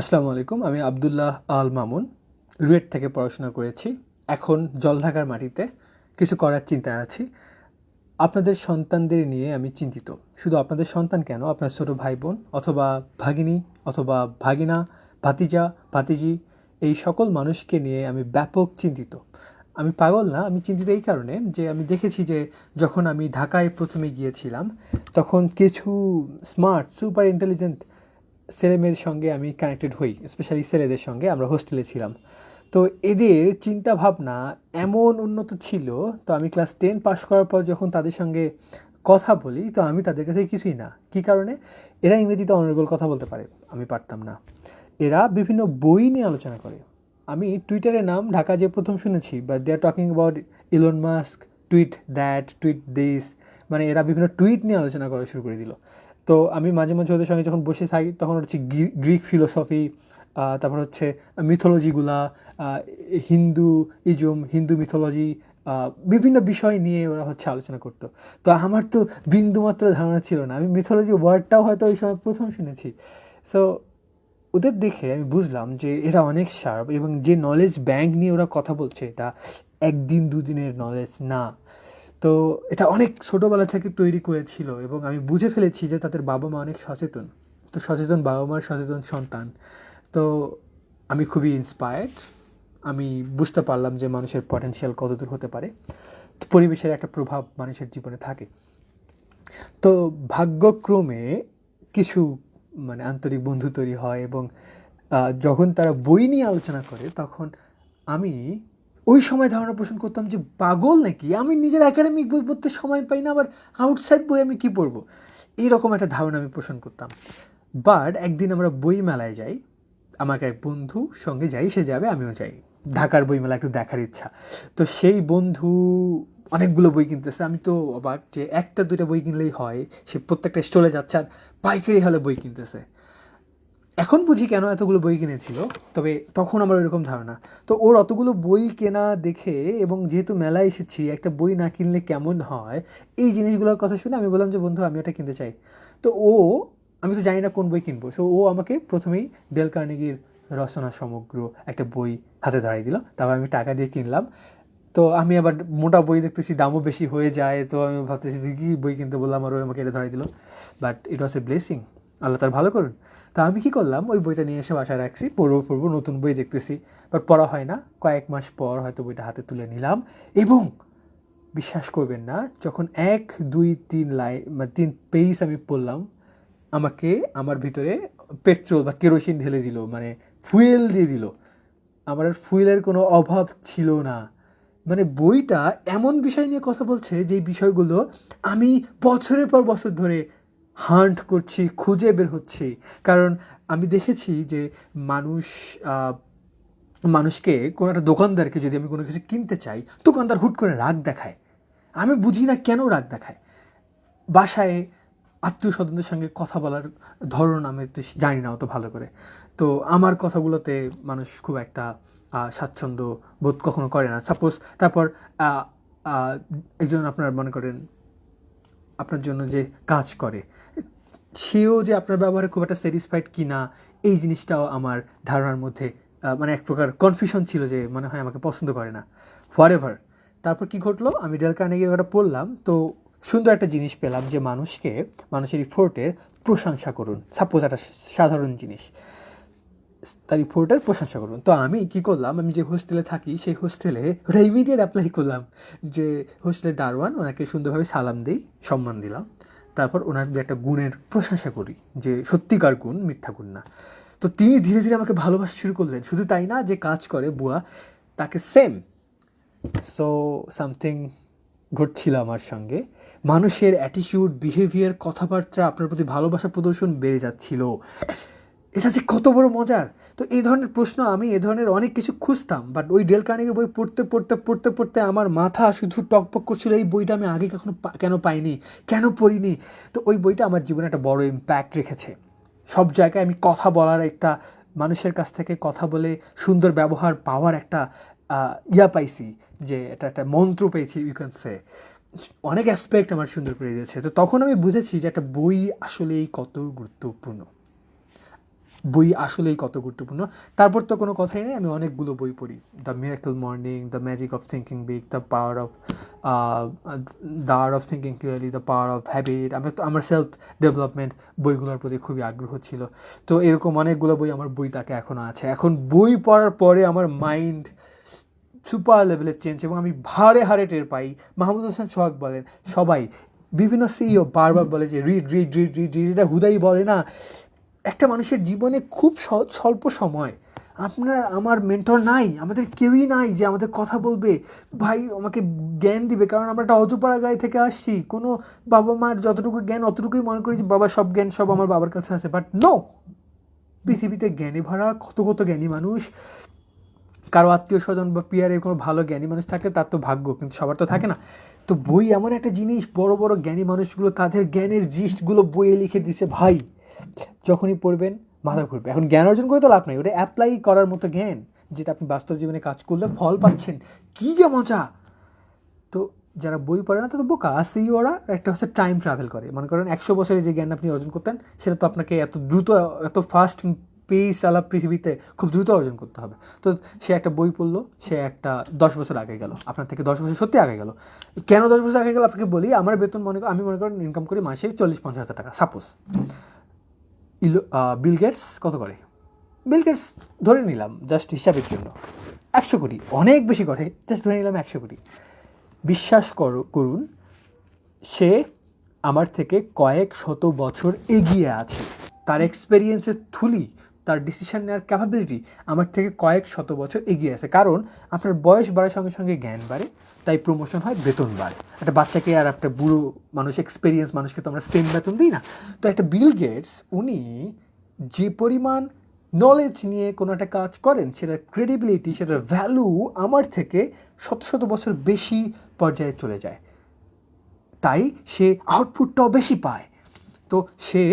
আসসালামু আলাইকুম। আমি আবদুল্লাহ আল মামুন রুয়েট থেকে পড়াশোনা করেছি। এখন জলঢাকার মাটিতে কিছু করার চিন্তায় আছি। আপনাদের সন্তানদের নিয়ে আমি চিন্তিত। শুধু আপনাদের সন্তান কেন, আপনার ছোট ভাই বোন অথবা ভাগিনী অথবা ভাগিনা, ভাতিজা, ভাতিজি, এই সকল মানুষকে নিয়ে আমি ব্যাপক চিন্তিত। আমি পাগল না, আমি চিন্তিত এই কারণে যে আমি দেখেছি যে যখন আমি ঢাকায় প্রথমে গিয়েছিলাম তখন কিছু স্মার্ট সুপার ইন্টেলিজেন্ট ছেলেমেয়েদের সঙ্গে আমি কানেক্টেড হই, স্পেশালি ছেলেদের সঙ্গে। আমরা হোস্টেলে ছিলাম, তো এদের চিন্তা ভাবনা এমন উন্নত ছিল। তো আমি ক্লাস 10 পাশ করার পর যখন তাদের সঙ্গে কথা বলি তো আমি তাদের কাছে কিছুই না। কী কারণে? এরা ইংরেজিতে অনারেবল কথা বলতে পারে, আমি পারতাম না। এরা বিভিন্ন বই নিয়ে আলোচনা করে। আমি টুইটারের নাম ঢাকা যে প্রথম শুনেছি, but they are talking about Elon Musk, tweet that, tweet this, মানে এরা বিভিন্ন টুইট নিয়ে আলোচনা করা শুরু করে দিল। তো আমি মাঝে মাঝে ওদের সঙ্গে যখন বসে থাকি তখন হচ্ছে গ্রিক ফিলোসফি, তারপর হচ্ছে মিথোলজিগুলা, হিন্দু ইজম, হিন্দু মিথোলজি, বিভিন্ন বিষয় নিয়ে ওরা হচ্ছে আলোচনা করতো। তো আমার তো বিন্দুমাত্র ধারণা ছিল না, আমি মিথোলজি ওয়ার্ডটাও হয়তো ওই সময় প্রথম শুনেছি। সো ওদের দেখে আমি বুঝলাম যে এরা অনেক শার্প এবং যে নলেজ ব্যাংক নিয়ে ওরা কথা বলছে এটা একদিন দুদিনের নলেজ না। তো এটা অনেক ছোটোবেলা থেকে তৈরি করেছিল এবং আমি বুঝে ফেলেছি যে তাদের বাবা মা অনেক সচেতন। তো সচেতন বাবা মার সচেতন সন্তান। তো আমি খুবই ইন্সপায়ার্ড। আমি বুঝতে পারলাম যে মানুষের পটেনশিয়াল কতদূর হতে পারে। তো পরিবেশের একটা প্রভাব মানুষের জীবনে থাকে। তো ভাগ্যক্রমে কিছু আন্তরিক বন্ধু তৈরি হয় এবং যখন তারা বই নিয়ে আলোচনা করে তখন আমি ওই সময় ধারণা পোষণ করতাম যে পাগল নাকি, আমি নিজের একাডেমিক বই পড়তে সময় পাই না, আবার আউটসাইড বই আমি কী পড়বো, এইরকম একটা ধারণা আমি পোষণ করতাম। বাট একদিন আমরা বই মেলায় যাই, আমাকে এক বন্ধু সঙ্গে যাই, সে যাবে আমিও যাই। ঢাকার বইমেলা একটু দেখার ইচ্ছা। তো সেই বন্ধু অনেকগুলো বই কিনতেছে। আমি তো অবাক যে একটা দুইটা বই কিনলেই হয়, সে প্রত্যেকটা স্টলে যাচ্ছে আর পাইকারি হলে বই কিনতেছে। এখন বুঝি কেন এতগুলো বই কিনেছিল, তবে তখন আমার এরকম ধারণা। তো ওর অতগুলো বই কেনা দেখে এবং যেহেতু মেলায় এসেছি একটা বই না কিনলে কেমন হয়, এই জিনিসগুলোর কথা শুনে আমি বললাম যে বন্ধু আমি এটা কিনতে চাই। তো আমি তো জানি না কোন বই কিনবো, সো ও আমাকে প্রথমেই ডেল কার্নেগির রচনা সমগ্র একটা বই হাতে ধরাই দিল। তারপর আমি টাকা দিয়ে কিনলাম। তো আমি আবার মোটা বই দেখতেছি, দামও বেশি হয়ে যায়, তো আমি ভাবতেছি তুই কী বই কিনতে বললাম, আর ওই আমাকে এটা ধরাই দিল। But it was A blessing, আল্লাহ তার ভালো করুন। তা আমি কী করলাম, ওই বইটা নিয়ে এসে বাসায় রাখছি, পড়বো, নতুন বই দেখতেছি, বাট পড়া হয় না। কয়েক মাস পর হয়তো বইটা হাতে তুলে নিলাম এবং বিশ্বাস করবেন না, যখন 1 2 3 লাইন 3 পেজ আমি পড়লাম, আমাকে আমার ভিতরে পেট্রোল বা কেরোসিন ঢেলে দিল, মানে ফুয়েল দিয়ে দিল। আমার আর ফুয়েলের কোনো অভাব ছিল না। মানে বইটা এমন বিষয় নিয়ে কথা বলছে যেই বিষয়গুলো আমি বছরের পর বছর ধরে হান্ট করছি, খুঁজে বের হচ্ছি। কারণ আমি দেখেছি যে মানুষ মানুষকে কোনো একটা দোকানদারকে যদি আমি কোনো কিছু কিনতে চাই, দোকানদার হুট করে রাগ দেখায়। আমি বুঝি না কেন রাগ দেখায়। বাসায় আত্মীয় স্বজনদের সঙ্গে কথা বলার ধরন আমি তো জানি না অত ভালো করে। তো আমার কথাগুলোতে মানুষ খুব একটা স্বাচ্ছন্দ্য বোধ কখনো করে না। সাপোজ তারপর আহ, আহ, একজন আপনার মনে করেন আপনার জন্য যে কাজ করে, সেও যে আপনার ব্যবহারে খুব একটা স্যাটিসফাইড কি না, এই জিনিসটাও আমার ধারণার মধ্যে মানে এক প্রকার কনফিউশন ছিল যে মনে হয় আমাকে পছন্দ করে না। হোয়াটএভার। তারপর কি ঘটলো, আমি ডেল কার্নেগির ওটা পড়লাম, তো সুন্দর একটা জিনিস পেলাম যে মানুষের ইফোর্টের প্রশংসা করুন। সাপোজ একটা সাধারণ জিনিস, তার ইফোর্টের প্রশংসা করুন। তো আমি কি করলাম, আমি যে হোস্টেলে থাকি সেই হোস্টেলে ওটা ইমিডিয়েট অ্যাপ্লাই করলাম যে হোস্টেলের দারোয়ান, ওনাকে সুন্দরভাবে সালাম দিই, সম্মান দিলাম। তারপর ওনার যে একটা গুণের প্রশংসা করি, যে সত্যিকার গুণ, মিথ্যা গুণ না। তো তিনি ধীরে ধীরে আমাকে ভালোবাসা শুরু করলেন। শুধু তাই না, যে কাজ করে বুয়া, তাকে সেম। সো সামথিং ঘটছিল আমার সঙ্গে। মানুষের অ্যাটিটিউড, বিহেভিয়ার, কথাবার্তা, আপনার প্রতি ভালোবাসা প্রদর্শন বেড়ে যাচ্ছিল। এটা যে কত বড় মজার! তো এই ধরনের প্রশ্ন, আমি এ ধরনের অনেক কিছু খুঁজতাম, বাট ওই ডেল কার্নেগির বই পড়তে আমার মাথা শুধু টকবক করছিল, এই বইটা আমি আগে কখনো কেন পাইনি, কেন পড়িনি। তো ওই বইটা আমার জীবনে একটা বড় ইম্প্যাক্ট রেখেছে। সব জায়গায় আমি কথা বলার একটা, মানুষের কাছ থেকে কথা বলে সুন্দর ব্যবহার পাওয়ার একটা পাইছি, যে এটা একটা মন্ত্র পেয়েছি, ইউ ক্যান সে। অনেক অ্যাসপেক্ট আমার সুন্দর করে দিয়েছে। তো তখন আমি বুঝেছি যে একটা বই আসলেই কত গুরুত্বপূর্ণ। বই আসলেই কত গুরুত্বপূর্ণ। তারপর তো কোনো কথাই নেই, আমি অনেকগুলো বই পড়ি। The miracle morning, the magic of thinking big, the art of thinking clearly, the power of habit. আমার সেলফ ডেভেলপমেন্ট বইগুলোর প্রতি খুবই আগ্রহ ছিল। তো এরকম অনেকগুলো বই, আমার বই তাকে এখনও আছে। এখন বই পড়ার পরে আমার মাইন্ড সুপার লেভেলের চেঞ্জ, এবং আমি হাড়ে হাড়ে টের পাই। মাহমুদ হোসেন সোহাগ বলেন, সবাই, বিভিন্ন সিইও বারবার বলে যে read read read read read, এটা হুদাই বলে না। একটা মানুষের জীবনে খুব স্বল্প সময়, আমার মেন্টর নাই, আমাদের কেউই নাই যে আমাদের কথা বলবে, ভাই আমাকে জ্ঞান দিবে, কারণ আমরা একটা অজপাড়া গায়ে থেকে আসছি। কোনো বাবা মার যতটুকু জ্ঞান অতটুকুই মনে করি যে বাবা সব জ্ঞান সব আমার বাবার কাছে আছে, বাট নো, পৃথিবীতে জ্ঞানী ভরা কত কত জ্ঞানী মানুষ। কারো আত্মীয় স্বজন বা পিয়ারের কোনো ভালো জ্ঞানী মানুষ থাকলে তার তো ভাগ্য, কিন্তু সবার তো থাকে না। তো বই এমন একটা জিনিস, বড় বড় জ্ঞানী মানুষগুলো তাদের জ্ঞানের জিস্টগুলো বইয়ে লিখে দিছে ভাই, যখনই পড়বেন মাথা ঘুরবে। এখন জ্ঞান অর্জন করে তো লাভ নাই, ওটা অ্যাপ্লাই করার মতো জ্ঞান, যেটা আপনি বাস্তব জীবনে কাজ করলে ফল পাচ্ছেন, কী যে মজা। তো যারা বই পড়ে না তাদের বোকা আসেই ওরা। একটা হচ্ছে টাইম ট্রাভেল করে, মনে করেন 100 বছরে যে জ্ঞান আপনি অর্জন করতেন, সেটা তো আপনাকে এত দ্রুত, এত ফাস্ট পেস আলা পৃথিবীতে খুব দ্রুত অর্জন করতে হবে। তো সে একটা বই পড়লো, সে একটা 10 বছর আগে গেল, আপনার থেকে 10 বছর সত্যি আগে গেল। কেন 10 বছর আগে গেল আপনাকে বলি। আমার বেতন আমি মনে করেন ইনকাম করি মাসে 40-50 হাজার টাকা সাপোজ। বিল গেটস কত করে? বিল গেটস ধরে নিলাম জাস্ট হিসাবের জন্য 100 কোটি, অনেক বেশি করে, জাস্ট ধরে নিলাম 100 কোটি। বিশ্বাস করুন, সে আমার থেকে কয়েক শত বছর এগিয়ে আছে। তার এক্সপেরিয়েন্সের থুলি, তার ডিসিশন নেওয়ার ক্যাপাবিলিটি আমার থেকে কয়েক শত বছর এগিয়ে আছে। কারণ আপনার বয়স বাড়ার সঙ্গে সঙ্গে জ্ঞান বাড়ে, তাই প্রমোশন হয়, বেতন বাড়ে। একটা বাচ্চাকে আর একটা বুড়ো মানুষ, এক্সপেরিয়েন্স মানুষকে তো আমরা সেম বেতন দিই না। তো একটা বিল গেটস, উনি যে পরিমাণ নলেজ নিয়ে কোনো একটা কাজ করেন, সেটার ক্রেডিবিলিটি, সেটার ভ্যালু আমার থেকে শত শত বছর বেশি পর্যায়ে চলে যায়, তাই সে আউটপুটটাও বেশি পায়। তো সে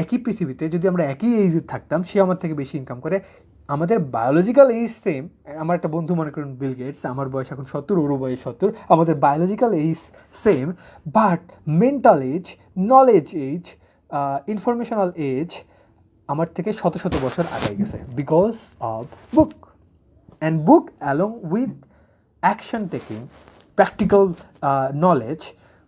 একই পৃথিবীতে যদি আমরা একই এইজে থাকতাম, সে আমার থেকে বেশি ইনকাম করে। আমাদের বায়োলজিক্যাল এইজ সেম। আমার একটা বন্ধু মনে করুন বিল গেটস, আমার বয়স এখন 70, ওর বয়স 70, আমাদের biological age same, but mental age, knowledge age, informational age আমার থেকে শত শত বছর আগাই গেছে, because of book. And book along with action taking, practical knowledge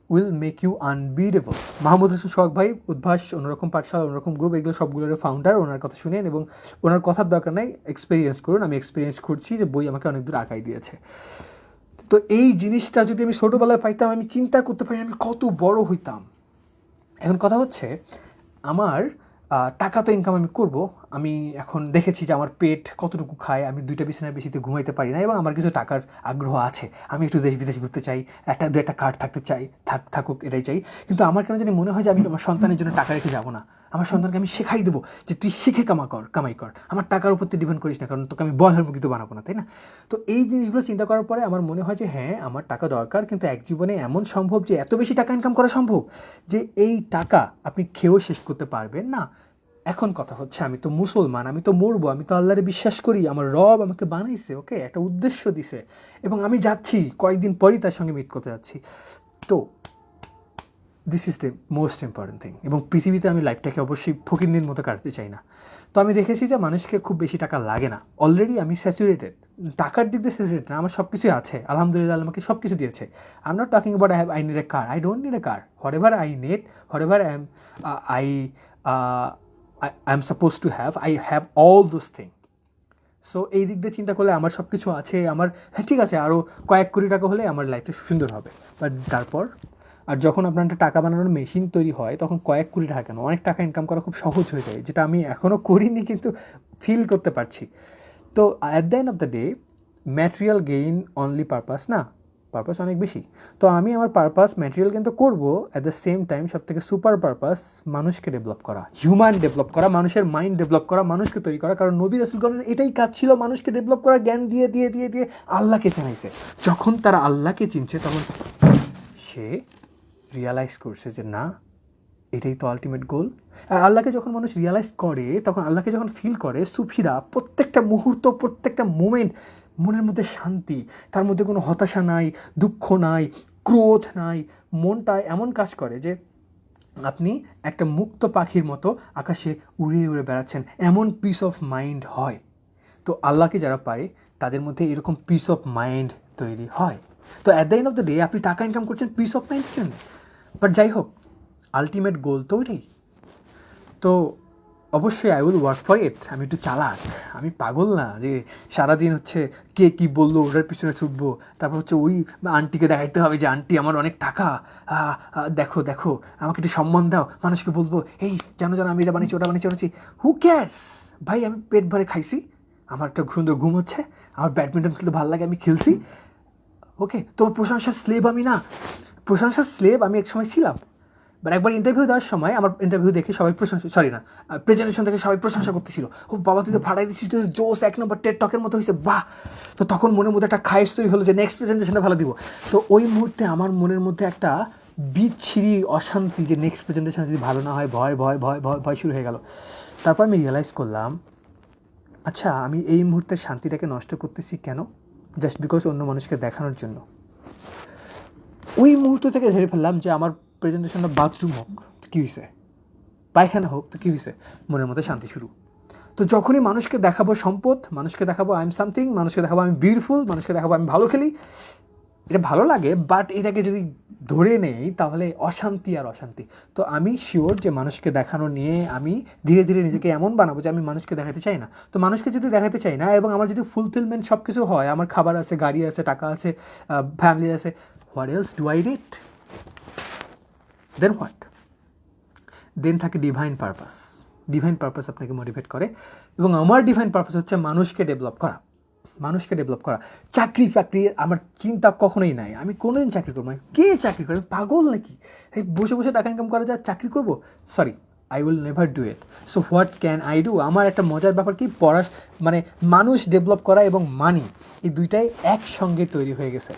will make you unbeatable. Mahmud Hossain Sohag ভাই, উদ্ভাস, অন্যরকম পাঠশালা, অন্যরকম গ্রুপ, এগুলো সবগুলোর ফাউন্ডার। ওনার কথা শুনেন এবং ওনার কথার দরকার নাই, এক্সপিরিয়েন্স করুন। আমি এক্সপিরিয়েন্স করছি যে বই আমাকে অনেক দূর আগাই দিয়েছে। তো এই জিনিসটা যদি আমি ছোটোবেলায় পাইতাম, আমি চিন্তা করতে পারি আমি কত বড় হইতাম। এখন কথা হচ্ছে, আমার টাকা তো ইনকাম আমি করব। আমি এখন দেখেছি যে আমার পেট কতটুকু খায়, আমি 2টা বিছানার বেশিতে ঘুমাইতে পারি না, এবং আমার কিছু টাকার আগ্রহ আছে। আমি একটু দেশ বিদেশ ঘুরতে চাই, দু একটা কার্ড থাকতে চাই, থাকুক, এটাই চাই। কিন্তু আমার কেন জানি মনে হয় যে আমি আমার সন্তানের জন্য টাকা রেখে যাবো না। আমার সন্তানকে আমি শেখাই দেবো যে তুই শিখে কামাই কর, আমার টাকার উপর তুই ডিপেন্ড করিস না, কারণ তোকে আমি ব্রয়লার মুরগি তো বানাবো না, তাই না? তো এই জিনিসগুলো চিন্তা করার পরে আমার মনে হয় যে হ্যাঁ, আমার টাকা দরকার, কিন্তু এক জীবনে এমন সম্ভব যে এত বেশি টাকা ইনকাম করা সম্ভব যে এই টাকা আপনি খেয়েও শেষ করতে পারবেন না। এখন কথা হচ্ছে, আমি তো মুসলমান, আমি তো মরবো, আমি তো আল্লাহরে বিশ্বাস করি, আমার রব আমাকে বানাইছে, ওকে, একটা উদ্দেশ্য দিছে, এবং আমি যাচ্ছি কয়েকদিন পরই তার সঙ্গে মিট করতে যাচ্ছি। তো this is the most important thing. এবং পৃথিবীতে আমি লাইফটাকে অবশ্যই ফকিরনির মতো কাটতে চাই না। তো আমি দেখেছি যে মানুষকে খুব বেশি টাকা লাগে না, অলরেডি আমি স্যাচুরেটেড, টাকার দিক দিয়ে স্যাচুরেটেড না, আমার সব কিছুই আছে, আলহামদুলিল্লাহ, আমাকে সব কিছু দিয়েছে। I am not talking about I need a car, I don't need a car, what ever I need, what ever I I am suppose to have, I have all those thing. So এই দিক দিয়ে চিন্তা করলে আমার সব কিছু আছে। আমার, হ্যাঁ ঠিক আছে, আরও কয়েক কোটি টাকা হলে আমার লাইফটা সুন্দর হবে, বাট তারপর, আর যখন আপনার একটা টাকা বানানোর মেশিন তৈরি হয়, তখন কয়েক কোটি টাকা কেন, অনেক টাকা ইনকাম করা খুব সহজ হয়ে যায়, যেটা আমি এখনও করিনি কিন্তু ফিল করতে পারছি। তো at the end of the day, material gain only purpose না, পারপাস অনেক বেশি। তো আমি আমার পারপাস ম্যাটেরিয়াল কিন্তু করবো, অ্যাট দ্য সেম টাইম সব থেকে সুপার পারপাস মানুষকে ডেভেলপ করা, হিউম্যান ডেভেলপ করা, মানুষের মাইন্ড ডেভেলপ করা, মানুষকে তৈরি করা। কারণ নবী রাসূলগণের এটাই কাজ ছিল, মানুষকে ডেভেলপ করা, জ্ঞান দিয়ে দিয়ে দিয়ে দিয়ে আল্লাহকে চেনাইছে। যখন তারা আল্লাহকে চিনছে, তখন সে রিয়ালাইজ করছে যে না, এটাই তো আলটিমেট গোল। আর আল্লাহকে যখন মানুষ রিয়ালাইজ করে, তখন আল্লাহকে যখন ফিল করে, সুফিরা প্রত্যেকটা মুহূর্ত, প্রত্যেকটা মোমেন্ট মনের মধ্যে শান্তি, তার মধ্যে কোনো হতাশা নাই, দুঃখ নাই, ক্রোধ নাই, মনটা এমন কাজ করে যে আপনি একটা মুক্ত পাখির মতো আকাশে উড়ে উড়ে বেড়াচ্ছেন, এমন পিস অফ মাইন্ড হয়। তো আল্লাহকে যারা পায় তাদের মধ্যে এরকম পিস অফ মাইন্ড তৈরি হয়। তো at the end of the day আপনি টাকা ইনকাম করছেন পিস অফ মাইন্ডের জন্য। বাট যাই হোক, আলটিমেট গোল তো ওইটাই। তো অবশ্যই I will work for it. আমি একটু চালাক, আমি পাগল না যে সারাদিন হচ্ছে কে কী বললো ওটার পিছনে ছুটবো, তারপর হচ্ছে ওই আন্টিকে দেখাইতে হবে যে আন্টি আমার অনেক টাকা, দেখো দেখো আমাকে একটু সম্মান দাও, মানুষকে বলবো এই জানো জানো আমি এটা বানিয়েছি ওটা বানিয়েছি। হু ক্যারস ভাই, আমি পেট ভরে খাইছি, আমার একটা সুন্দর ঘুম হচ্ছে, আমার ব্যাডমিন্টন খেলতে ভালো লাগে, আমি খেলছি। ওকে, তোমার প্রশংসার স্লেভ আমি না, প্রশংসার স্লেভ আমি এক সময় ছিলাম। বাট একবার ইন্টারভিউ দেওয়ার সময় আমার ইন্টারভিউ দেখে সবাই প্রশংসা, সরি না, প্রেজেন্টেশন দেখে সবাই প্রশংসা করতেছিল, ও বাবা তুই তো ফাটাই দিচ্ছিস, তুই জোস 1 নম্বর টেড টকের মতো হয়েছে, বাহ। তো তখন মনের মধ্যে একটা খায়েশ তৈরি হলো যে নেক্সট প্রেজেন্টেশনটা ভালো দিব। তো ওই মুহূর্তে আমার মনের মধ্যে একটা বিচ্ছিরি অশান্তি যে নেক্সট প্রেজেন্টেশন যদি ভালো না হয়, ভয় ভয় ভয় ভয় ভয় শুরু হয়ে গেল। তারপর আমি রিয়েলাইজ করলাম, আচ্ছা আমি এই মুহূর্তে শান্তিটাকে নষ্ট করতেছি কেন? জাস্ট বিকজ অন্য মানুষকে দেখানোর জন্য। ওই মুহূর্ত থেকে ধরে ফেললাম যে আমার প্রেজেন্টেশনটা বাথরুম হোক তো কী হয়েছে, পায়খানা হোক তো কী হয়েছে, মনের মধ্যে শান্তি শুরু। তো যখনই মানুষকে দেখাবো সম্পদ, মানুষকে দেখাবো আই এম সামথিং, মানুষকে দেখাবো আমি বিউটিফুল, মানুষকে দেখাবো আমি ভালো খেলি, এটা ভালো লাগে। বাট এটাকে যদি ধরে নেই তাহলে অশান্তি আর অশান্তি। তো আমি শিওর যে মানুষকে দেখানো নিয়ে আমি ধীরে ধীরে নিজেকে এমন বানাবো যে আমি মানুষকে দেখাতে চাই না। তো মানুষকে যদি দেখাতে চাই না এবং আমার যদি ফুলফিলমেন্ট সব কিছু হয়, আমার খাবার আছে, গাড়ি আছে, টাকা আছে, ফ্যামিলি আছে, what else do I need? Then what? Then থাকে ডিভাইন পারপাস। ডিভাইন পারপাস আপনাকে মোটিভেট করে, এবং আমার ডিভাইন পারপাস হচ্ছে মানুষকে ডেভেলপ করা, মানুষকে ডেভেলপ করা। চাকরি ফাকরি আমার চিন্তা কখনোই নাই, আমি কোনোদিন চাকরি করবো না। কে চাকরি করে, পাগল নাকি? এই বসে বসে টাকা ইনকাম করা যায়, চাকরি করবো? Sorry, I will never do it. So what can I do? আমার একটা মজার ব্যাপার কি, পড়া মানে মানুষ ডেভেলপ করা এবং মানি, এই দুইটাই একসঙ্গে তৈরি হয়ে গেছে।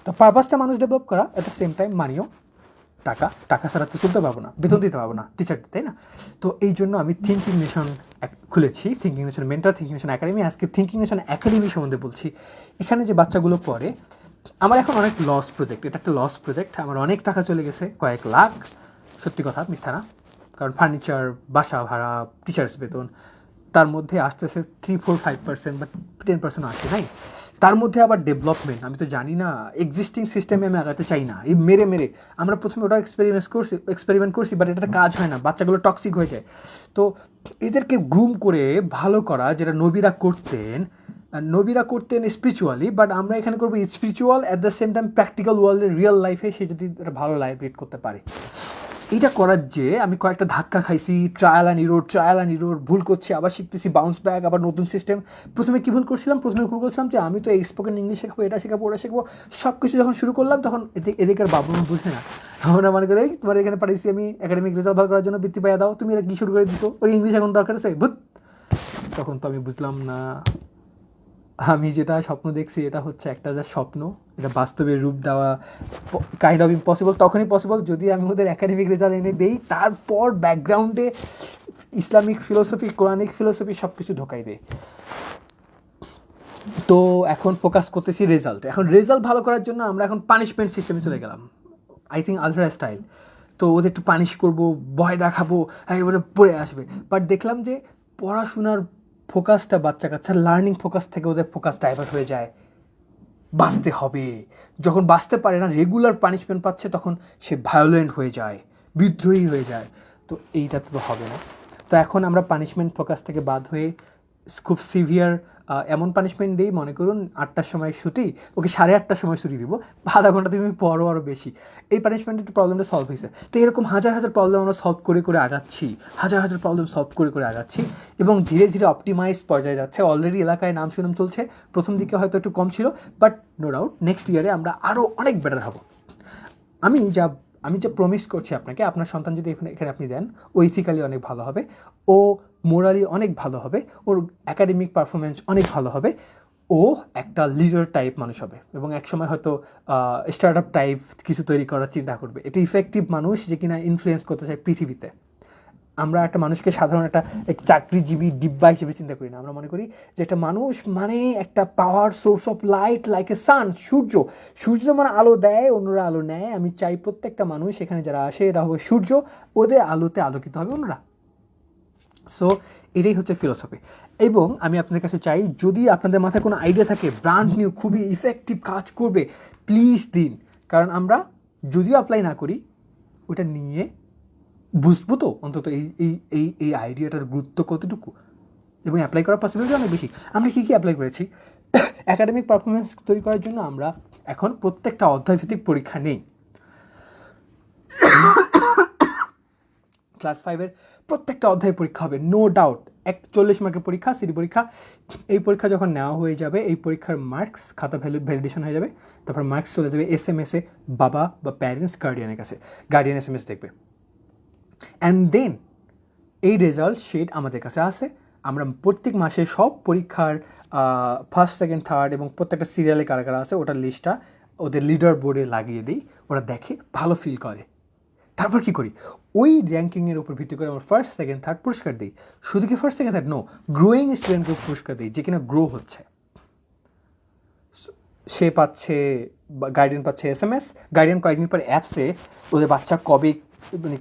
তো পারপাসটা মানুষ ডেভেলপ করা, অ্যাট দ্য সেম টাইম মানিও, টাকা, টাকা ছাড়া তো চলতে পারবো না, বেতন দিতে পারবো না টিচারদের, তাই না? তো এই জন্য আমি থিঙ্কিং নেশন খুলেছি, thinking nation mentor, thinking nation academy. আজকে থিঙ্কিং নেশন একাডেমি সম্বন্ধে বলছি। এখানে যে বাচ্চাগুলো পড়ে, আমার এখন অনেক লস প্রজেক্ট, এটা একটা লস প্রজেক্ট, আমার অনেক টাকা চলে গেছে, কয়েক লাখ, সত্যি কথা মিথ্যা না, কারণ ফার্নিচার, বাসা ভাড়া, টিচার্স বেতন, তার মধ্যে আসতেছে 3-4-5% বা 10% আসে নাই। তার মধ্যে আবার ডেভেলপমেন্ট, আমি তো জানি না, এক্সিস্টিং সিস্টেমে আমি আগাতে চাই না, এই মেরে মেরে। আমরা প্রথমে ওটা এক্সপেরিমেন্ট করছি, বাট এটাতে কাজ হয় না, বাচ্চাগুলো টক্সিক হয়ে যায়। তো এদেরকে গ্রুম করে ভালো করা, যেটা নবীরা করতেন স্পিরিচুয়ালি, বাট আমরা এখানে করবো spiritual at the same time practical ওয়ার্ল্ডের রিয়েল লাইফে সে যদি একটা ভালো লাইফ লিড করতে পারে। এইটা করার যে আমি কয়েকটা ধাক্কা খাইছি, ট্রায়াল অ্যান্ড ইরোর, ভুল করছি, আবার শিখতেছি, বাউন্স ব্যাক, আবার নতুন সিস্টেম। প্রথমে কী ভুল করছিলাম যে আমি তো স্পোকেন ইংলিশ শেখাবো, এটা শেখাবো, ওটা শেখাবো, সব কিছু যখন শুরু করলাম তখন এদিকের বাবু বুঝে না, আমরা মনে করি তোমার এখানে পাঠিয়েছি আমি একাডেমিক রেজাল্ট ভালো করার জন্য, বৃত্তি পাইয়া দাও, তুমি এটা কী শুরু করে দিছো, ওই ইংলিশ এখন দরকার আছে ভূত। তখন তো আমি বুঝলাম না, আমি যেটা স্বপ্ন দেখছি এটা হচ্ছে একটা যা স্বপ্ন, এটা বাস্তবে রূপ দেওয়া কাইন্ড অফ ইম্পসিবল। তখনই পসিবল যদি আমি ওদের একাডেমিক রেজাল্ট এনে দেই, তারপর ব্যাকগ্রাউন্ডে ইসলামিক ফিলোসফি, কোরআনিক ফিলোসফি সব কিছু ঢোকাই দেয়। তো এখন ফোকাস করতেছি রেজাল্ট। এখন রেজাল্ট ভালো করার জন্য আমরা এখন পানিশমেন্ট সিস্টেমে চলে গেলাম, আই থিঙ্ক আলট্রা স্টাইল। তো ওদের একটু পানিশ করবো, ভয় দেখাবো, ওদের পড়ে আসবে। বাট দেখলাম যে পড়াশোনার ফোকাসটা, বাচ্চা কাচ্চার লার্নিং ফোকাস থেকে ওদের ফোকাস ডাইভার্ট হয়ে যায়, বাঁচতে হবে। যখন বাঁচতে পারে না, রেগুলার পানিশমেন্ট পাচ্ছে, তখন সে ভায়োলেন্ট হয়ে যায়, বিদ্রোহী হয়ে যায়। তো এইটা তো হবে না। তো এখন আমরা পানিশমেন্ট ফোকাস থেকে বাদ হয়ে খুব সিভিয়ার এমন পানিশমেন্ট দিই, মনে করুন 8টার সময় ছুটি, ওকে 8:30টার সময় ছুটি দিব, আধা ঘন্টা তুমি পড়ো আরও বেশি। এই পানিশমেন্টের প্রবলেমটা সলভ হয়েছে। তো এরকম হাজার হাজার প্রবলেম আমরা সলভ করে করে আগাচ্ছি, এবং ধীরে ধীরে অপটিমাইজ পর্যায়ে যাচ্ছে। অলরেডি এলাকায় নাম সুনাম চলছে, প্রথম দিকে হয়তো একটু কম ছিল, বাট নো ডাউট নেক্সট ইয়ারে আমরা আরও অনেক বেটার হব। আমি যা প্রমিস করছি আপনাকে, আপনার সন্তান যদি এখানে আপনি দেন, ও ইথিক্যালি অনেক ভালো হবে, ও মোরালি অনেক ভালো হবে, ওর একাডেমিক পারফরমেন্স অনেক ভালো হবে, ও একটা লিডার টাইপ মানুষ হবে, এবং একসময় হয়তো স্টার্ট আপ টাইপ কিছু তৈরি করার চিন্তা করবে। এটা ইফেক্টিভ মানুষ যে কিনা ইনফ্লুয়েন্স করতে চায় পৃথিবীতে। আমরা একটা মানুষকে সাধারণ একটা চাকরিজীবী ডিব্বা হিসেবে চিন্তা করি না। আমরা মনে করি যে একটা মানুষ মানে একটা power source of light, like a sun, সূর্য যেমন আলো দেয়, অন্যরা আলো নেয়। আমি চাই প্রত্যেকটা মানুষ এখানে যারা আসে এরা হবে সূর্য, ওদের আলোতে আলোকিত হবে অন্যরা। সো এটাই হচ্ছে ফিলোসফি। এবং আমি আপনার কাছে চাই, যদি আপনাদের মাথায় কোনো আইডিয়া থাকে ব্র্যান্ড নিউ খুবই ইফেক্টিভ কাজ করবে, প্লিজ দিন। কারণ আমরা যদিও অ্যাপ্লাই না করি, ওটা নিয়ে বুঝবো তো অন্তত এই এই এই এই আইডিয়াটার গুরুত্ব কতটুকু, এবং অ্যাপ্লাই করার পসিবিলিটি অনেক বেশি। আমরা কী কী অ্যাপ্লাই করেছি? একাডেমিক পারফরমেন্স তৈরি করার জন্য আমরা এখন প্রত্যেকটা অধ্যায়ভিত্তিক পরীক্ষা নেই। ক্লাস 5-এর প্রত্যেকটা অধ্যায় পরীক্ষা হবে, নো ডাউট। 40 মার্কের পরীক্ষা, সিডি পরীক্ষা। এই পরীক্ষা যখন নেওয়া হয়ে যাবে, এই পরীক্ষার মার্কস খাতা ভ্যালিডেশন হয়ে যাবে, তারপর মার্কস চলে যাবে SMS-এ বাবা বা প্যারেন্টস গার্ডিয়ানের কাছে, গার্ডিয়ান SMS দেখবে। অ্যান্ড দেন এই রেজাল্ট শিট আমাদের কাছে আসে। আমরা প্রত্যেক মাসে সব পরীক্ষার ফার্স্ট, সেকেন্ড, থার্ড এবং প্রত্যেকটা সিরিয়ালে কারা কারা আছে ওটার লিস্টটা ওদের লিডার বোর্ডে লাগিয়ে দিই। ওরা দেখে, ভালো ফিল করে। তারপর কী করি? ওই র্যাঙ্কিংয়ের উপর ভিত্তি করে আমরা ফার্স্ট, সেকেন্ড, থার্ড পুরস্কার দিই। শুধু কি first, second, third? No, growing স্টুডেন্টকে পুরস্কার দিই যে কিনা গ্রো হচ্ছে। সে পাচ্ছে, গার্ডিয়ান পাচ্ছে SMS, গার্ডিয়ান কয়েকদিন পর অ্যাপসে ওদের বাচ্চা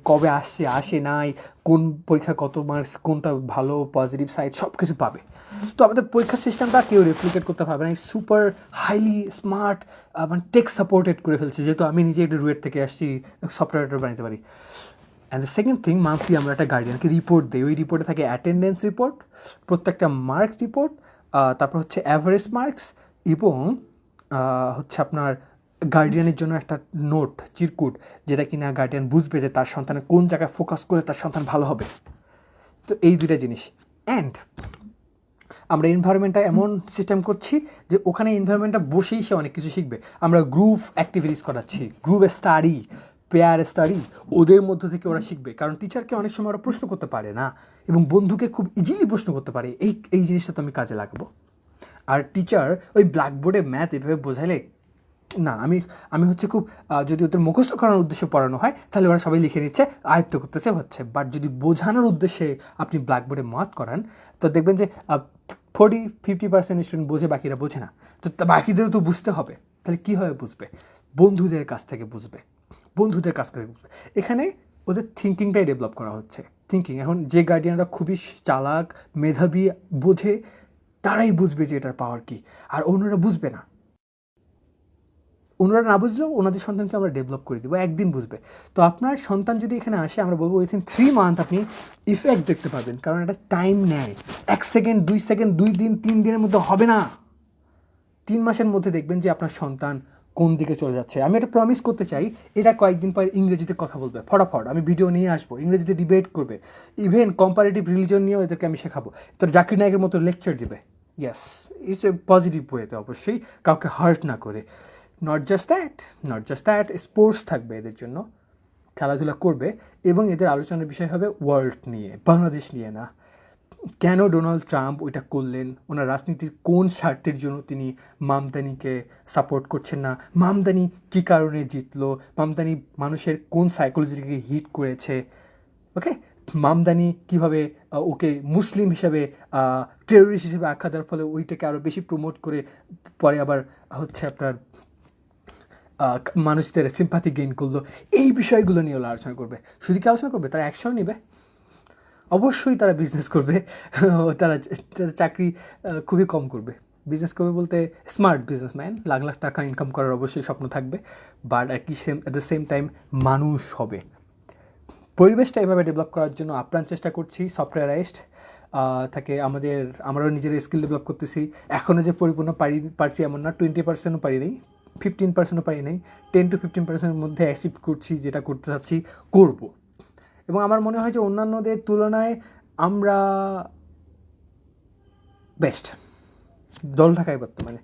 কবে আসে নাই, কোন পরীক্ষা কত মার্কস, কোনটা ভালো, পজিটিভ সাইড সব কিছু পাবে। তো আমাদের পরীক্ষার সিস্টেমটা কেউ রেপ্লিকেট করতে পারবে না। সুপার হাইলি স্মার্ট, মানে টেক সাপোর্টেড করে ফেলছে, যেহেতু আমি নিজে একটা রুয়েট থেকে আসছি, সফটওয়্যারটা বানাতে পারি। And the second thing, monthly আমরা একটা গার্ডিয়ানকে রিপোর্ট দিই। ওই রিপোর্টে থাকে অ্যাটেন্ডেন্স রিপোর্ট, প্রত্যেকটা মার্ক রিপোর্ট, তারপর হচ্ছে অ্যাভারেজ মার্কস, এবং হচ্ছে আপনার গার্ডিয়ানের জন্য একটা নোট, চিরকুট, যেটা কিনা গার্ডিয়ান বুঝবে যে তার সন্তানের কোন জায়গায় ফোকাস করে তার সন্তান ভালো হবে। তো এই দুইটা জিনিস। অ্যান্ড আমরা এনভায়রনমেন্টটা এমন সিস্টেম করছি যে ওখানে এনভায়রনমেন্টটা বসেই সে অনেক কিছু শিখবে। আমরা গ্রুপ অ্যাক্টিভিটিস করাচ্ছি, গ্রুপ স্টাডি, পেয়ার স্টাডি, ওদের মধ্য থেকে ওরা শিখবে। কারণ টিচারকে অনেক সময় ওরা প্রশ্ন করতে পারে না, এবং বন্ধুকে খুব ইজিলি প্রশ্ন করতে পারে। এই জিনিসটা তো আমি কাজে লাগাবো। আর টিচার ওই ব্ল্যাকবোর্ডে ম্যাথ এভাবে বোঝাইলে না, আমি হচ্ছে খুব, যদি ওদের মুখস্থ করানোর উদ্দেশ্যে পড়ানো হয় তাহলে ওরা সবাই লিখে নিচ্ছে, আয়ত্ত করতেছে হচ্ছে। বাট যদি বোঝানোর উদ্দেশ্যে আপনি ব্ল্যাকবোর্ডে ম্যাথ করান, তো দেখবেন যে 40-50% স্টুডেন্ট বোঝে, বাকিরা বোঝে না। তো বাকিদেরও তো বুঝতে হবে। তাহলে কীভাবে বুঝবে? বন্ধুদের কাছ থেকে বুঝবে, এখানে ওদের থিঙ্কিংটাই ডেভেলপ করা হচ্ছে। এখন যে গার্ডিয়ানরা খুবই চালাক, মেধাবী, বোঝে, তারাই বুঝবে যে এটার পাওয়ার কী, আর অন্যরা বুঝবে না। ওনারা না বুঝলেও ওনাদের সন্তানকে আমরা ডেভেলপ করে দেবো, একদিন বুঝবে। তো আপনার সন্তান যদি এখানে আসে, আমরা বলবো উইথিন 3 মান্থ আপনি ইফেক্ট দেখতে পাবেন। কারণ এটা টাইম নেয়, 1 সেকেন্ড, 2 সেকেন্ড, 2 দিন, 3 দিনের মধ্যে হবে না। 3 মাসের মধ্যে দেখবেন যে আপনার সন্তান কোন দিকে চলে যাচ্ছে। আমি এটা প্রমিস করতে চাই, এটা কয়েকদিন পর ইংরেজিতে কথা বলবে ফটাফট, আমি ভিডিও নিয়ে আসবো, ইংরেজিতে ডিবেট করবে, ইভেন কম্পারেটিভ রিলিজন নিয়েও এদেরকে আমি শেখাবো। তোর জাকির নায়কের মতো লেকচার দেবে। ইয়েস, ইটস এ পজিটিভ ওয়েতে, অবশ্যই কাউকে হার্ট না করে। নট জাস্ট দ্যাট, স্পোর্টস থাকবে এদের জন্য, খেলাধুলা করবে, এবং এদের আলোচনার বিষয় হবে ওয়ার্ল্ড নিয়ে, বাংলাদেশ নিয়ে না। কেন ডোনাল্ড ট্রাম্প ওইটা করলেন, ওনার রাজনীতির কোন স্বার্থের জন্য তিনি মামদানিকে সাপোর্ট করছেন না, মামদানি কী কারণে জিতলো, মামদানি মানুষের কোন সাইকোলজিকে হিট করেছে, ওকে, মামদানি কীভাবে ওকে মুসলিম হিসাবে, টেররিস্ট হিসেবে আখ্যা দেওয়ার ফলে ওইটাকে আরও বেশি প্রমোট করে পরে আবার হচ্ছে আপনার মানুষদের সিম্পাথি গেইন করলো। এই বিষয়গুলো নিয়ে ওরা আলোচনা করবে। শুধু কি আলোচনা করবে, তারা অ্যাকশন নেবে, অবশ্যই তারা বিজনেস করবে। তারা চাকরি খুবই কম করবে। বিজনেস করবে বলতে স্মার্ট বিজনেসম্যান, লাখ লাখ টাকা ইনকাম করার অবশ্যই স্বপ্ন থাকবে, but at the same time মানুষ হবে। পরিবেশটা এভাবে ডেভেলপ করার জন্য আপ্রাণ চেষ্টা করছি। সফটওয়্যারাইজড থাকে আমরাও নিজের স্কিল ডেভেলপ করতেছি। এখনও যে পরিপূর্ণ পারছি এমন না, 20%ও পারি নেই, 15%ও পারি নেই, 10-15%-এর মধ্যে অ্যাচিভ করছি, যেটা করতে চাচ্ছি করব। এবং আমার মনে হয় যে অন্যান্যদের তুলনায় আমরা বেস্ট, জল ঢাকায় বর্তমানে।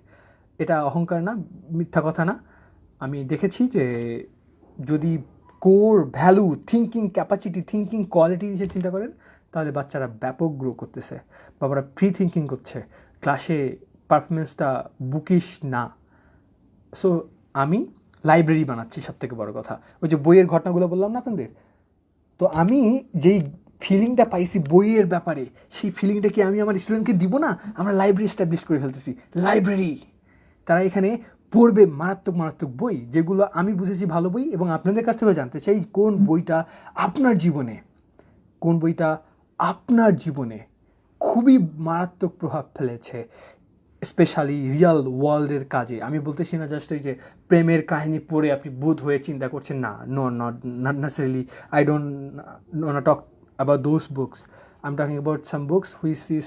এটা অহংকার না, মিথ্যা কথা না। আমি দেখেছি যে যদি core value, thinking capacity, thinking quality হিসেবে চিন্তা করেন, তাহলে বাচ্চারা ব্যাপক গ্রো করতেছে, বাবারা ফ্রি থিঙ্কিং করছে, ক্লাসে পারফরমেন্সটা বুকিশ না। সো আমি লাইব্রেরি বানাচ্ছি, সবথেকে বড় কথা। ওই যে বইয়ের ঘটনাগুলো বললাম না আপনাদের, তো আমি যেই ফিলিংটা পাইছি বইয়ের ব্যাপারে, সেই ফিলিংটা কি আমি আমার স্টুডেন্টকে দিব না? আমরা লাইব্রেরি এস্টাবলিশ করে ফেলতেছি। লাইব্রেরি, তারা এখানে পড়বে মারাত্মক মারাত্মক বই, যেগুলো আমি বুঝেছি ভালো বই, এবং আপনাদের কাছ থেকে জানতে চাই কোন বইটা আপনার জীবনে, কোন বইটা আপনার জীবনে খুবই মারাত্মক প্রভাব ফেলেছে, স্পেশালি রিয়াল ওয়ার্ল্ডের কাজে। আমি বলতেছি না জাস্ট ওই যে প্রেমের কাহিনী পড়ে আপনি বোধ হয়ে চিন্তা করছেন, না, not necessarily, I don't talk about those books. I'm talking about some books which is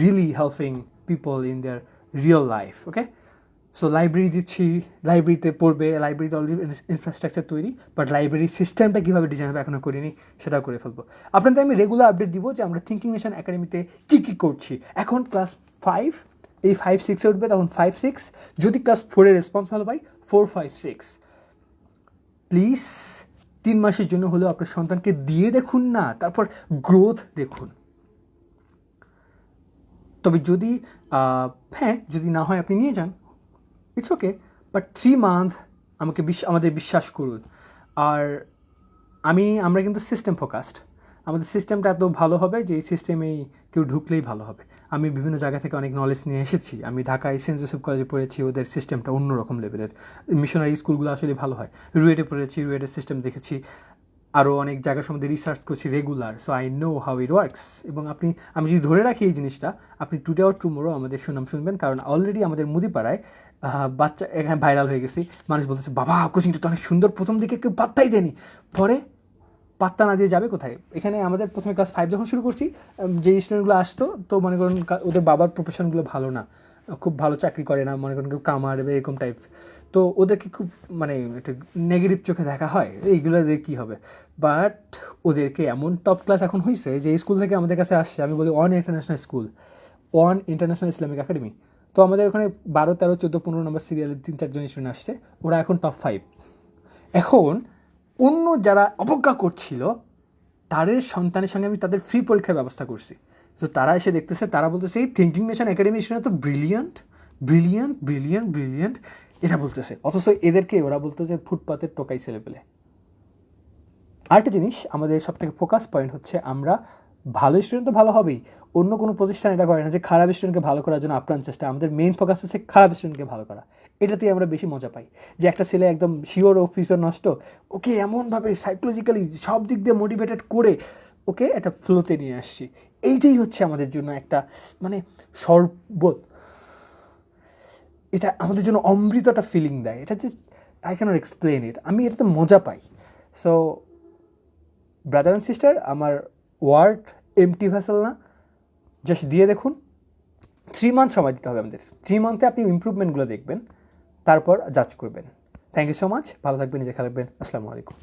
really helping people in their real life. Okay, so library দিচ্ছি, লাইব্রেরিতে পড়বে, লাইব্রেরিতে অলরেডি ইনফ্রাস্ট্রাকচার তৈরি, বাট লাইব্রেরি সিস্টেমটা কীভাবে ডিজাইন হবে এখনও করিনি, সেটাও করে ফেলবো। আপনাদের আমি রেগুলার আপডেট দিব যে আমরা থিঙ্কিং নেশন একাডেমিতে কী কী করছি। এখন ক্লাস 5, এই 5-6-এ উঠবে, তখন 5-6, যদি ক্লাস 4-এর রেসপন্স ভালো পাই 4-5-6, প্লিজ 3 মাসের জন্য হলেও আপনার সন্তানকে দিয়ে দেখুন না, তারপর গ্রোথ দেখুন। তবে যদি হ্যাঁ, যদি না হয় আপনি নিয়ে যান, ইটস ওকে, বাট 3 মান্থ আমাদের বিশ্বাস করুন। আর আমরা কিন্তু সিস্টেম ফোকাসড, আমাদের সিস্টেমটা এত ভালো হবে যে এই সিস্টেমেই কেউ ঢুকলেই ভালো হবে। আমি বিভিন্ন জায়গা থেকে অনেক নলেজ নিয়ে এসেছি। আমি ঢাকায় সেন্ট জোসেফ কলেজে পড়েছি, ওদের সিস্টেমটা অন্যরকম লেভেলের। মিশনারি স্কুলগুলো আসলে ভালো হয়। রুয়েটে পড়েছি, রুয়েটের সিস্টেম দেখেছি। আরও অনেক জায়গার সম্বন্ধে রিসার্চ করছি regular, so I know how it works. এবং আমি যদি ধরে রাখি এই জিনিসটা, আপনি টুডে অর টুমোরো আমাদের সুনাম শুনবেন, কারণ অলরেডি আমাদের মুদিপাড়ায় বাচ্চা এখানে ভাইরাল হয়ে গেছি। মানুষ বলতেছে, বাবা কোচিংটা তো অনেক সুন্দর, প্রথম দিকে কেউ পাত্তাই দেয়নি, পরে পাত্তা না দিয়ে যাবে কোথায়। এখানে আমাদের প্রথমে ক্লাস 5 যখন শুরু করছি, যে স্টুডেন্টগুলো আসতো, তো মনে করুন ওদের বাবার প্রফেশনগুলো ভালো না, খুব ভালো চাকরি করে না, মনে করেন কেউ কামার এরকম টাইপ, তো ওদেরকে খুব মানে একটা নেগেটিভ চোখে দেখা হয়, এইগুলো দিয়ে কী হবে। বাট ওদেরকে এমন টপ ক্লাস এখন হয়েছে যে স্কুল থেকে আমাদের কাছে আসছে, আমি বলি international school, international Islamic academy, তো আমাদের ওখানে 12, 13, 14, 15 নম্বর সিরিয়ালের 3-4 জন স্টুডেন্ট আসছে, ওরা এখন টপ 5। এখন অন্য যারা অবজ্ঞা করছিল তাদের সন্তানের সঙ্গে আমি তাদের ফ্রি পরীক্ষার ব্যবস্থা করছি। সো তারা এসে দেখতেছে, তারা বলতেছে এই থিঙ্কিং নেশন একাডেমি স্টুডেন্ট তো ব্রিলিয়ান্ট ব্রিলিয়ান্ট ব্রিলিয়ান্ট ব্রিলিয়ান্ট, এটা বলতেছে। অথচ এদেরকে ওরা বলতেছে ফুটপাতের টোকাই ছেলে পেলে। আরেকটা জিনিস, আমাদের সবথেকে ফোকাস পয়েন্ট হচ্ছে আমরা ভালো স্টুডেন্ট তো ভালো হবেই, অন্য কোনো প্রতিষ্ঠান এটা করে না যে খারাপ স্টুডেন্টকে ভালো করার জন্য আপ্রাণ চেষ্টা। আমাদের মেইন ফোকাস হচ্ছে খারাপ স্টুডেন্টকে ভালো করা। এটাতেই আমরা বেশি মজা পাই, যে একটা ছেলে একদম শিওর ও ফিউচার নষ্ট, ওকে এমনভাবে সাইকোলজিক্যালি সব দিক দিয়ে মোটিভেটেড করে ওকে একটা ফ্লোতে নিয়ে আসছি। এইটাই হচ্ছে আমাদের জন্য একটা মানে শরবত, এটা আমাদের জন্য অমৃত একটা ফিলিং দেয়। এটা যে আই ক্যানট এক্সপ্লেন ইট, আমি এটাতে মজা পাই। সো ব্রাদার অ্যান্ড সিস্টার, আমার ওয়ার্ড এমটি ভেসেল না, জাস্ট দিয়ে দেখুন। 3 মান্থ সময় দিতে হবে আমাদের। 3 মান্থে আপনি ইমপ্রুভমেন্টগুলো দেখবেন, তারপর জাজ করবেন। থ্যাংক ইউ সো মাচ, ভালো থাকবেন, নিজে খেয়াল রাখবেন। আসসালামু আলাইকুম।